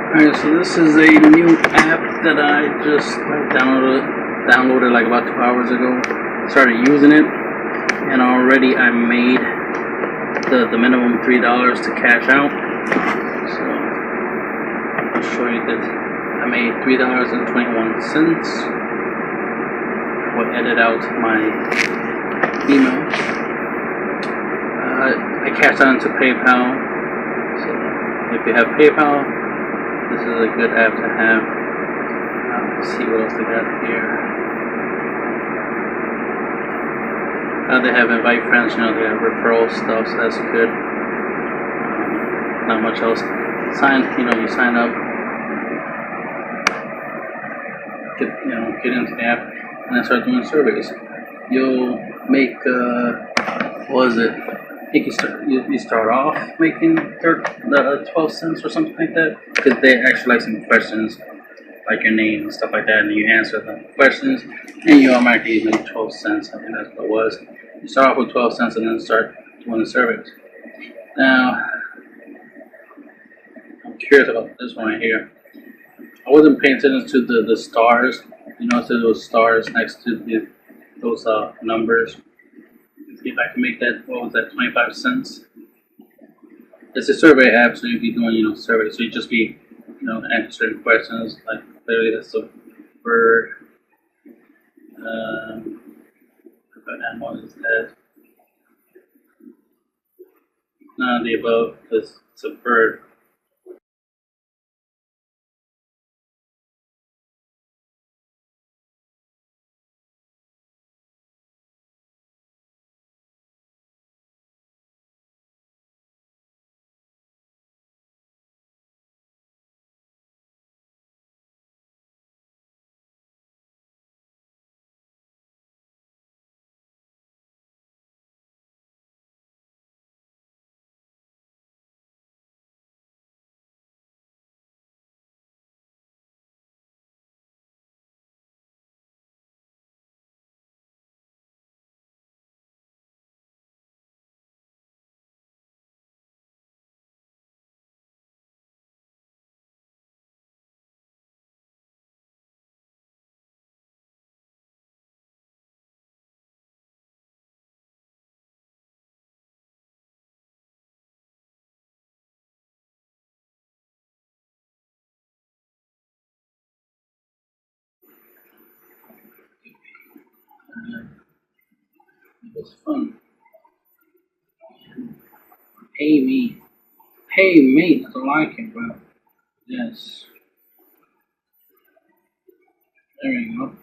Alright, so this is a new app that I just downloaded like about 2 hours ago. Started using it, and already I made the minimum $3 to cash out. So I'll show you that I made $3.21. I will edit out my email. I cashed out into PayPal. So if you have PayPal, this is a good app to have. Let's see what else they got here. They have invite friends, they have referral stuff, so that's good. Not much else. You sign up, get into the app, and then start doing surveys. You'll make, what is it? I think you start off making 12 cents or something like that, because they actually like some questions, like your name and stuff like that, and you answer the questions, and you automatically make 12 cents. I think that's what it was. You start off with 12 cents and then start doing the surveys. Now, I'm curious about this one right here. I wasn't paying attention to the stars, to those stars next to those numbers. If I can make that, what was that, 25 cents? It's a survey app, so you'll be doing, surveys. So you just be, answering questions, like clearly that's a bird. What animal is that? None of the above, because it's a bird. It was fun. Pay me. Pay me. That's all I can, bro. Yes. There we go.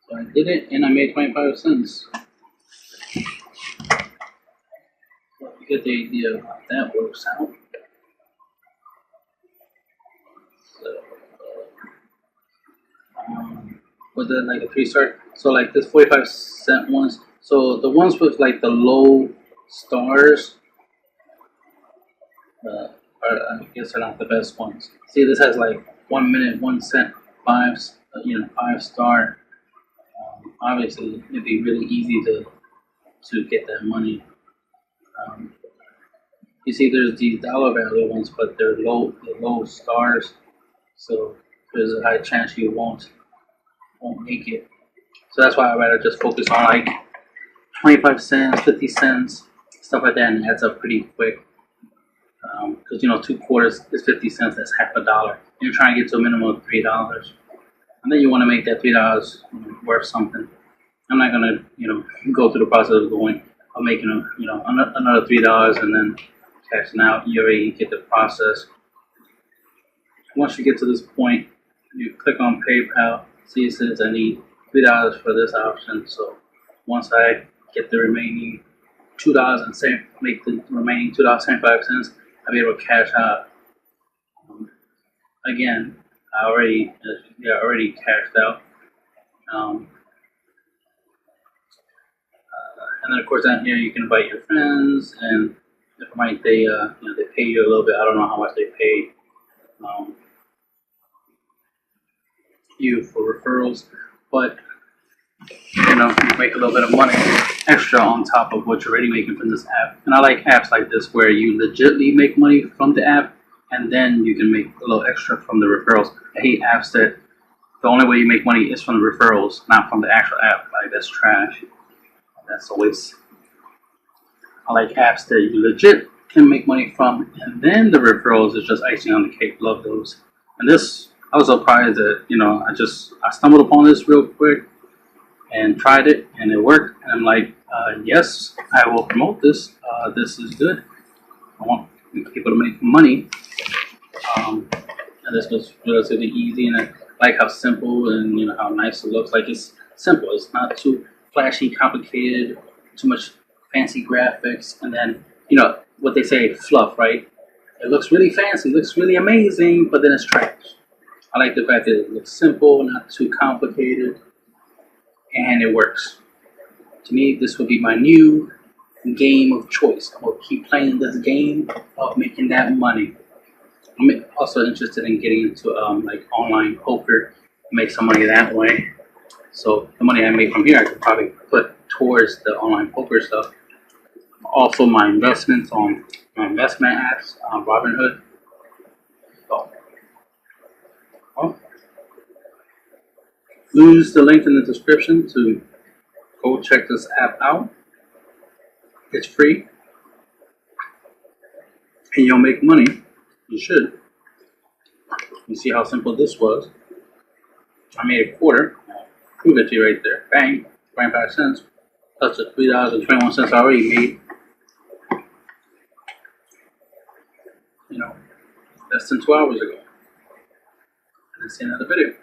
So I did it, and I made 25 cents. So you get the idea of how that works out. So, was it like a 3-star? So like this 45-cent ones. So the ones with like the low stars, I guess are not the best ones. See, this has like 1 minute, 1 cent, 5-star. Obviously, it'd be really easy to get that money. You see, there's these dollar value ones, but they're low stars, so there's a high chance you won't make it. So that's why I'd rather just focus on like 25 cents, 50 cents, stuff like that, and it adds up pretty quick. Because 2 quarters is 50 cents. That's half a dollar. You're trying to get to a minimum of $3, and then you want to make that $3 worth something. I'm not gonna go through the process of making another $3 and then cashing out. You already get the process. Once you get to this point, you click on PayPal. See, it says I need $3 for this option. So once I get the remaining $2 and make the remaining $2.75, I'll be able to cash out. Again, I already cashed out. And then of course down here you can invite your friends, and they pay you a little bit. I don't know how much they pay you for referrals, but you make a little bit of money extra on top of what you're already making from this app. And I like apps like this where you legitimately make money from the app and then you can make a little extra from the referrals. I hate apps that the only way you make money is from the referrals, not from the actual app. Like, that's trash. That's a waste. I like apps that you legit can make money from, and then the referrals is just icing on the cake. Love those. And this, I was surprised that, you know, I stumbled upon this real quick and tried it, and it worked. And I'm like, yes, I will promote this. This is good. I want people to make money. And this was relatively easy, and I like how simple and, you know, how nice it looks. Like, it's simple. It's not too flashy, complicated, too much fancy graphics, and then, you know, what they say, fluff, right? It looks really fancy, looks really amazing, but then it's trash. I like the fact that it looks simple, not too complicated, and it works. To me, this would be my new game of choice. I will keep playing this game of making that money. I'm also interested in getting into like online poker, make some money that way. So the money I make from here, I could probably put towards the online poker stuff. Also, my investments on my investment apps, Robinhood. So, well, use the link in the description to go check this app out. It's free, and you'll make money. You should. You see how simple this was. I made a quarter. I'll prove it to you right there. Bang, 25 cents. That's the $3.21 I already made. You know, less than 2 hours ago. And let's see another video.